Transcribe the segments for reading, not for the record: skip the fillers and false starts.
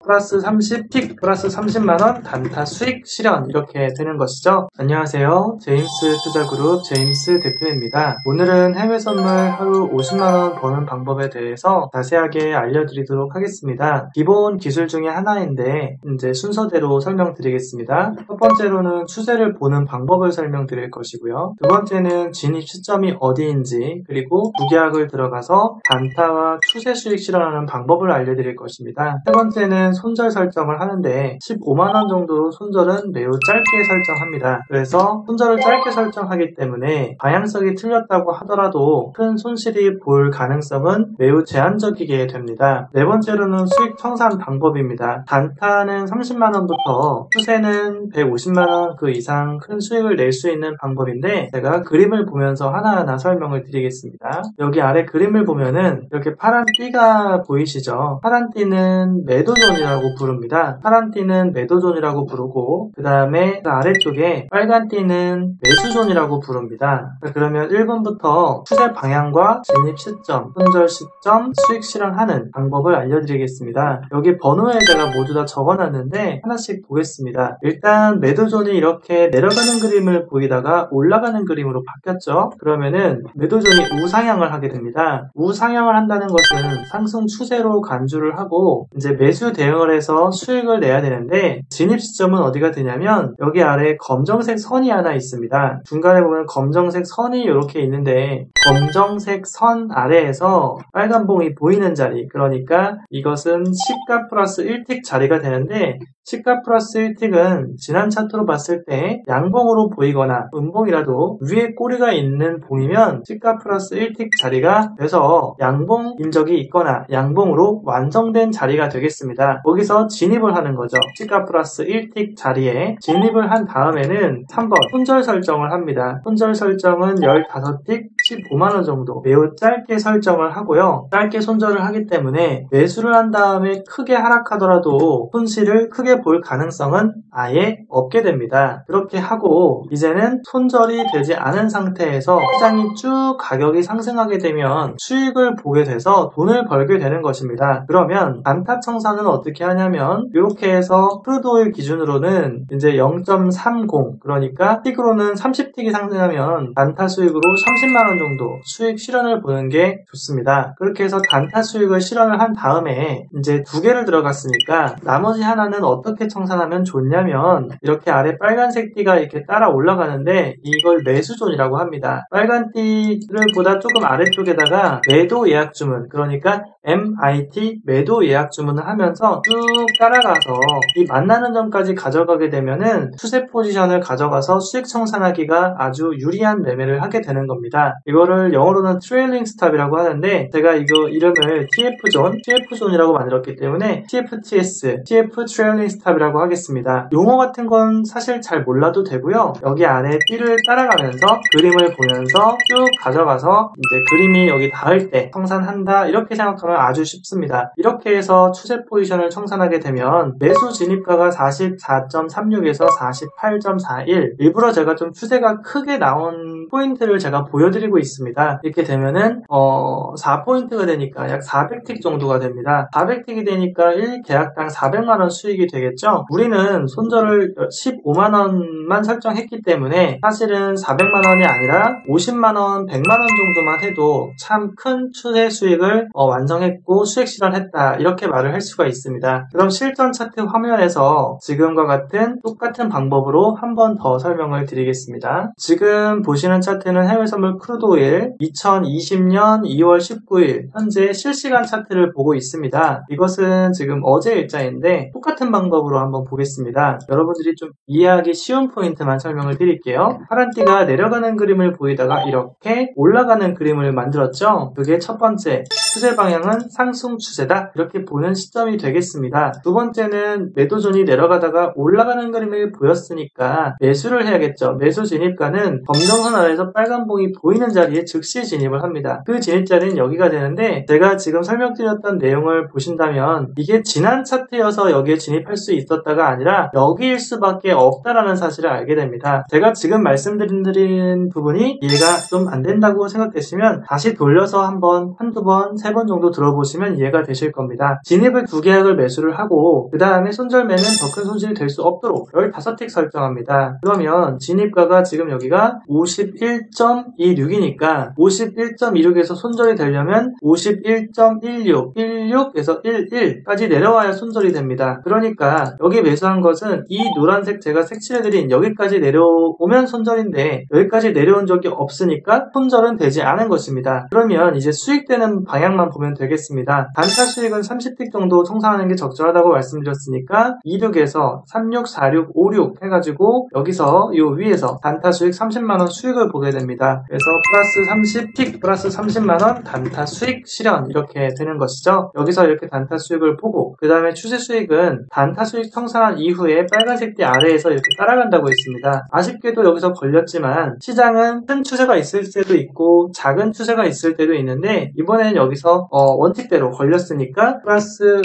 플러스 30픽 플러스 30만원 단타 수익 실현 이렇게 되는 것이죠. 안녕하세요. 제임스 투자그룹 제임스 대표입니다. 오늘은 해외 선물 하루 50만원 버는 방법에 대해서 자세하게 알려드리도록 하겠습니다. 기본 기술 중에 하나인데 이제 순서대로 설명드리겠습니다. 첫 번째로는 추세를 보는 방법을 설명드릴 것이고요. 두 번째는 진입 시점이 어디인지 그리고 무계약을 들어가서 단타와 추세 수익 실현하는 방법을 알려드릴 것입니다. 세 번째는 손절 설정을 하는데 15만원 정도 손절은 매우 짧게 설정합니다. 그래서 손절을 짧게 설정하기 때문에 방향성이 틀렸다고 하더라도 큰 손실이 볼 가능성은 매우 제한적이게 됩니다. 네 번째로는 수익 청산 방법입니다. 단타는 30만원부터 추세는 150만원 그 이상 큰 수익을 낼 수 있는 방법인데 제가 그림을 보면서 하나하나 설명을 드리겠습니다. 여기 아래 그림을 보면은 이렇게 파란 띠가 보이시죠? 파란 띠는 매도존이라고 부릅니다. 파란 띠는 매도존이라고 부르고 그 다음에 그 아래쪽에 빨간 띠는 매수존이라고 부릅니다. 그러면 1번부터 추세 방향과 진입 시점, 손절 시점, 수익 실현하는 방법을 알려드리겠습니다. 여기 번호에 제가 모두 다 적어놨는데 하나씩 보겠습니다. 일단 매도존이 이렇게 내려가는 그림을 보이다가 올라가는 그림으로 바뀌었죠. 그러면은 매도존이 우상향을 하게 됩니다. 우상향을 한다는 것은 상승 추세로 간주를 하고 이제 매수 대응을 해서 수익을 내야 되는데 진입 시점은 어디가 되냐면 여기 아래 검정색 선이 하나 있습니다. 중간에 보면 검정색 선이 이렇게 있는데 검정색 선 아래에서 빨간 봉이 보이는 자리, 그러니까 이것은 시가 플러스 1틱 자리가 되는데 시가 플러스 1틱은 지난 차트로 봤을 때 양봉으로 보이거나 음봉이라도 위에 꼬리가 있는 봉이면 시가 플러스 1틱 자리가 돼서 양봉인 적이 있거나 양봉으로 완성된 자리가 되겠습니다. 거기서 진입을 하는 거죠. 시가 플러스 1틱 자리에 진입을 한 다음에는 3번 손절 설정을 합니다. 손절 설정은 15틱 15만원 정도 매우 짧게 설정을 하고요. 짧게 손절을 하기 때문에 매수를 한 다음에 크게 하락하더라도 손실을 크게 볼 가능성은 아예 없게 됩니다. 그렇게 하고 이제는 손절이 되지 않은 상태에서 시장이 쭉 가격이 상승하게 되면 수익을 보게 돼서 돈을 벌게 되는 것입니다. 그러면 단타 청산은 어떻게 하냐면 이렇게 해서 크루드오일 기준으로는 이제 0.30 그러니까 틱으로는 30틱이 상승하면 단타 수익으로 30만원 정도 수익 실현을 보는 게 좋습니다. 그렇게 해서 단타 수익을 실현을 한 다음에 이제 두 개를 들어갔으니까 나머지 하나는 어떻게 청산하면 좋냐면 이렇게 아래 빨간색 띠가 이렇게 따라 올라가는데 이걸 매수존이라고 합니다. 빨간 띠를 보다 조금 아래쪽에다가 매도 예약 주문, 그러니까 MIT 매도 예약 주문을 하면서 쭉 따라가서 이 만나는 점까지 가져가게 되면은 추세 포지션을 가져가서 수익 청산하기가 아주 유리한 매매를 하게 되는 겁니다. 이거를 영어로는 트레일링 스탑이라고 하는데 제가 이거 이름을 TF존이라고 만들었기 때문에 TFTS, TF 트레일링 스탑이라고 하겠습니다. 용어 같은 건 사실 잘 몰라도 되고요. 여기 안에 띠를 따라가면서 그림을 보면서 쭉 가져가서 이제 그림이 여기 닿을 때 청산한다 이렇게 생각하면 아주 쉽습니다. 이렇게 해서 추세 포지션을 청산하게 되면 매수 진입가가 44.36에서 48.41 일부러 제가 좀 추세가 크게 나온 포인트를 제가 보여드리고 있습니다. 이렇게 되면은 4포인트가 되니까 약 400틱 정도가 됩니다. 400틱이 되니까 1계약당 400만원 수익이 되겠죠. 우리는 손절을 15만원만 설정했기 때문에 사실은 400만원이 아니라 50만원, 100만원 정도만 해도 참 큰 추세 수익을 완성했고 수익 실현했다 이렇게 말을 할 수가 있습니다. 그럼 실전 차트 화면에서 지금과 같은 똑같은 방법으로 한 번 더 설명을 드리겠습니다. 지금 보시는 차트는 해외 선물 크루드오일 2020년 2월 19일 현재 실시간 차트를 보고 있습니다. 이것은 지금 어제 일자인데 똑같은 방법으로 한번 보겠습니다. 여러분들이 좀 이해하기 쉬운 포인트만 설명을 드릴게요. 파란띠가 내려가는 그림을 보이다가 이렇게 올라가는 그림을 만들었죠. 그게 첫 번째, 추세 방향은 상승 추세다 이렇게 보는 시점이 되겠습니다. 두 번째는 매도존이 내려가다가 올라가는 그림을 보였으니까 매수를 해야겠죠. 매수 진입가는 검정선 아래에서 빨간 봉이 보이는 있는 자리에 즉시 진입을 합니다. 그 진입 자리는 여기가 되는데 제가 지금 설명드렸던 내용을 보신다면 이게 지난 차트여서 여기에 진입할 수 있었다가 아니라 여기일 수밖에 없다라는 사실을 알게 됩니다. 제가 지금 말씀드린 부분이 이해가 좀 안 된다고 생각되시면 다시 돌려서 한두 번, 세 번 정도 들어보시면 이해가 되실 겁니다. 진입을 2계약을 매수를 하고 그 다음에 손절매는 더 큰 손실이 될 수 없도록 15틱 설정합니다. 그러면 진입가가 지금 여기가 51.26이니까 51.26에서 손절이 되려면 51.16, 16에서 11까지 내려와야 손절이 됩니다. 그러니까 여기 매수한 것은 이 노란색 제가 색칠해드린 여기까지 내려오면 손절인데 여기까지 내려온 적이 없으니까 손절은 되지 않은 것입니다. 그러면 이제 수익되는 방향만 보면 되겠습니다. 단타 수익은 30틱 정도 청산하는 게 적절하다고 말씀드렸으니까 26에서 36, 46, 56 해가지고 여기서 이 위에서 단타 수익 30만원 수익을 보게 됩니다. 그래서 플러스 30틱 플러스 30만원 단타 수익 실현 이렇게 되는 것이죠. 여기서 이렇게 단타 수익을 보고 그 다음에 추세 수익은 단타 수익 청산한 이후에 빨간색 띠 아래에서 이렇게 따라간다고 했습니다. 아쉽게도 여기서 걸렸지만 시장은 큰 추세가 있을 때도 있고 작은 추세가 있을 때도 있는데 이번에는 여기서 원칙대로 걸렸으니까 플러스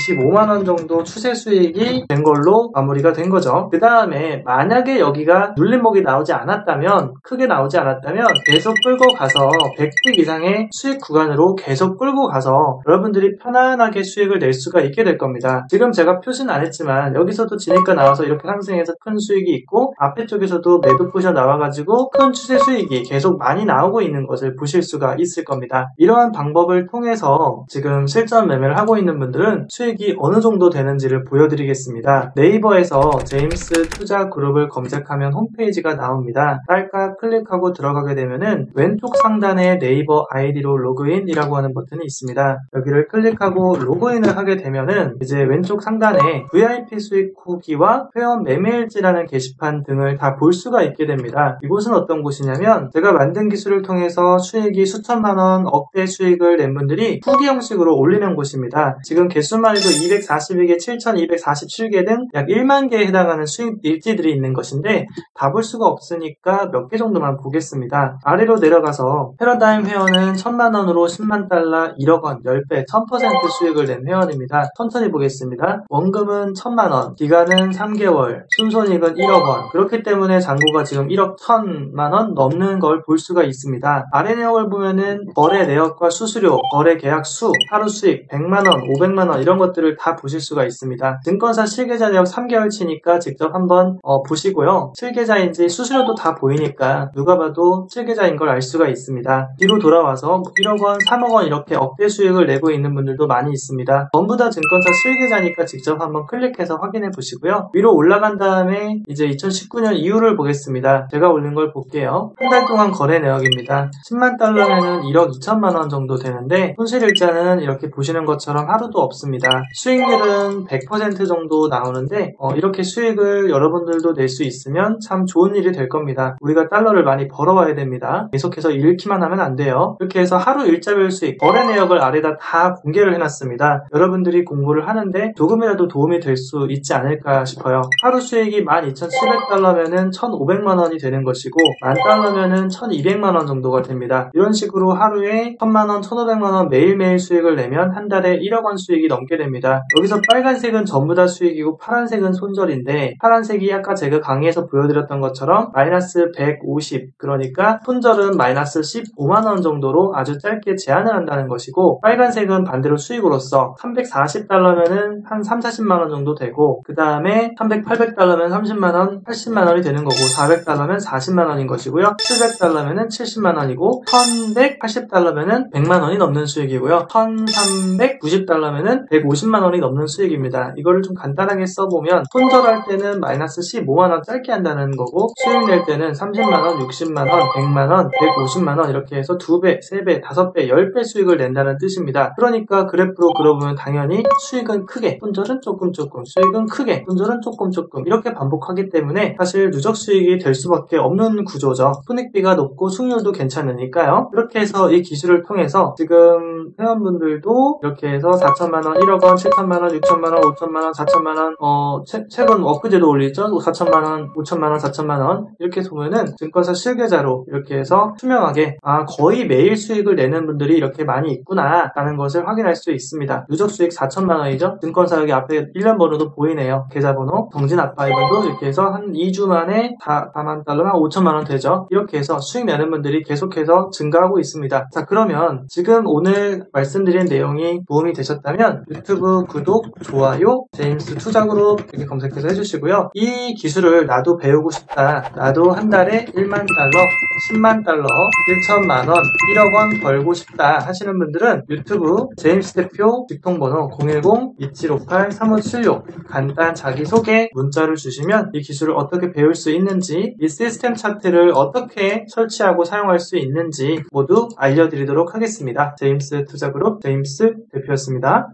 25만원 정도 추세 수익이 된 걸로 마무리가 된 거죠. 그 다음에 만약에 여기가 눌림목이 나오지 않았다면 크게 나오지 않았다면 계속 끌고 가서 100틱 이상의 수익 구간으로 계속 끌고 가서 여러분들이 편안하게 수익을 낼 수가 있게 될 겁니다. 지금 제가 표시는 안 했지만 여기서도 진입가 나와서 이렇게 상승해서 큰 수익이 있고 앞에 쪽에서도 매도 포션 나와가지고 큰 추세 수익이 계속 많이 나오고 있는 것을 보실 수가 있을 겁니다. 이러한 방법을 통해서 지금 실전 매매를 하고 있는 분들은 수익이 어느 정도 되는지를 보여드리겠습니다. 네이버에서 제임스 투자 그룹을 검색하면 홈페이지가 나옵니다. 딸깍 클릭하고 들어가게 되면은 왼쪽 상단에 네이버 아이디로 로그인이라고 하는 버튼이 있습니다. 여기를 클릭하고 로그인을 하게 되면은 이제 왼쪽 상단에 VIP 수익 후기와 회원 매매일지라는 게시판 등을 다 볼 수가 있게 됩니다. 이곳은 어떤 곳이냐면 제가 만든 기술을 통해서 수익이 수천만원 억대 수익을 낸 분들이 후기 형식으로 올리는 곳입니다. 지금 개수만 해도 242개, 7247개 등 약 1만 개에 해당하는 수익 일지들이 있는 것인데 다 볼 수가 없으니까 몇 개 정도만 보겠습니다. 아래로 내려가서 패러다임 회원은 1000만원으로 10만 달러, 1억 원, 10배, 1000% 수익을 낸 회원입니다. 천천히 보겠습니다. 원금은 1000만원, 기간은 3개월, 순손익은 1억 원. 그렇기 때문에 잔고가 지금 1억 1000만원 넘는 걸 볼 수가 있습니다. 아래 내역을 보면은 거래 내역과 수수료, 거래 계약 수, 하루 수익 100만원, 500만원 이런 것들을 다 보실 수가 있습니다. 증권사 실계좌 내역 3개월치니까 직접 한번 보시고요. 실계좌인지 수수료도 다 보이니까 누가 봐도 실계좌인 걸 알 수가 있습니다. 뒤로 돌아와서 1억 원, 3억 원 이렇게 억대 수익을 내고 있는 분들도 많이 있습니다. 전부 다 증권사 실계좌니까 직접 한번 클릭해서 확인해 보시고요. 위로 올라간 다음에 이제 2019년 이후를 보겠습니다. 제가 올린 걸 볼게요. 한 달 동안 거래 내역입니다. 10만 달러면은 1억 2천만 원 정도 되는데 손실일자는 이렇게 보시는 것처럼 하루도 없습니다. 수익률은 100% 정도 나오는데 이렇게 수익을 여러분들도 낼 수 있으면 참 좋은 일이 될 겁니다. 우리가 달러를 많이 벌어와야 됩니다. 계속해서 잃기만 하면 안 돼요. 이렇게 해서 하루 일자별 수익, 거래 내역을 아래다 다 공개를 해놨습니다. 여러분들이 공부를 하는데 조금이라도 도움이 될 수 있지 않을까 싶어요. 하루 수익이 12,700달러면은 1,500만 원이 되는 것이고 10,000달러면은 1,200만 원 정도가 됩니다. 이런 식으로 하루에 1,000만 원, 1,500만 원 매일매일 수익을 내면 한 달에 1억 원 수익이 넘게 됩니다. 여기서 빨간색은 전부 다 수익이고 파란색은 손절인데 파란색이 아까 제가 강의에서 보여드렸던 것처럼 마이너스 150 그러니까 손절은 마이너스 15만 원 정도로 아주 짧게 제한을 한다는 것이고 빨간색은 반대로 수익으로서 340달러면은 한 3, 40만 원 정도 되고 그 다음에 300, 800달러면 30만 원, 80만 원이 되는 거고 400달러면 40만 원인 것이고요. 700달러면은 70만 원이고 1180달러면은 100만 원이 넘는 수익이고요. 1390달러면은 150만 원이 넘는 수익입니다. 이거를 좀 간단하게 써보면 손절할 때는 마이너스 15만 원 짧게 한다는 거고 수익 낼 때는 30만 원, 60만 원, 100만 원, 150만 원 이렇게 해서 2배, 3배, 5배, 10배 수익을 낸다는 뜻입니다. 그러니까 그래프로 그려보면 당연히 수익은 크게, 손절은 조금, 수익은 크게, 손절은 조금 이렇게 반복하기 때문에 사실 누적 수익이 될 수밖에 없는 구조죠. 손익비가 높고 수익률도 괜찮으니까요. 이렇게 해서 이 기술을 통해서 지금 회원분들도 이렇게 해서 4천만 원, 1억 원, 7천만 원, 6천만 원, 5천만 원, 4천만 원, 최근 엊그제도 올리죠. 4천만 원, 5천만 원, 4천만 원 이렇게 보면은 증권사 실계좌로 이렇게 이렇게 해서 투명하게 거의 매일 수익을 내는 분들이 이렇게 많이 있구나 라는 것을 확인할 수 있습니다. 누적 수익 4천만 원이죠. 증권사역이 앞에 1년 번호도 보이네요. 계좌번호, 동진 아빠이번도 이렇게 해서 한 2주 만에 4만 달러나 5천만 원 되죠. 이렇게 해서 수익 내는 분들이 계속해서 증가하고 있습니다. 자, 그러면 지금 오늘 말씀드린 내용이 도움이 되셨다면 유튜브 구독, 좋아요, 제임스 투자그룹 이렇게 검색해서 해주시고요. 이 기술을 나도 배우고 싶다. 나도 한 달에 1만 달러, 10만 달러, 1천만 원, 1억 원 벌고 싶다 하시는 분들은 유튜브 제임스 대표 직통번호 010-2758-3576 간단 자기소개 문자를 주시면 이 기술을 어떻게 배울 수 있는지, 이 시스템 차트를 어떻게 설치하고 사용할 수 있는지 모두 알려드리도록 하겠습니다. 제임스 투자그룹 제임스 대표였습니다.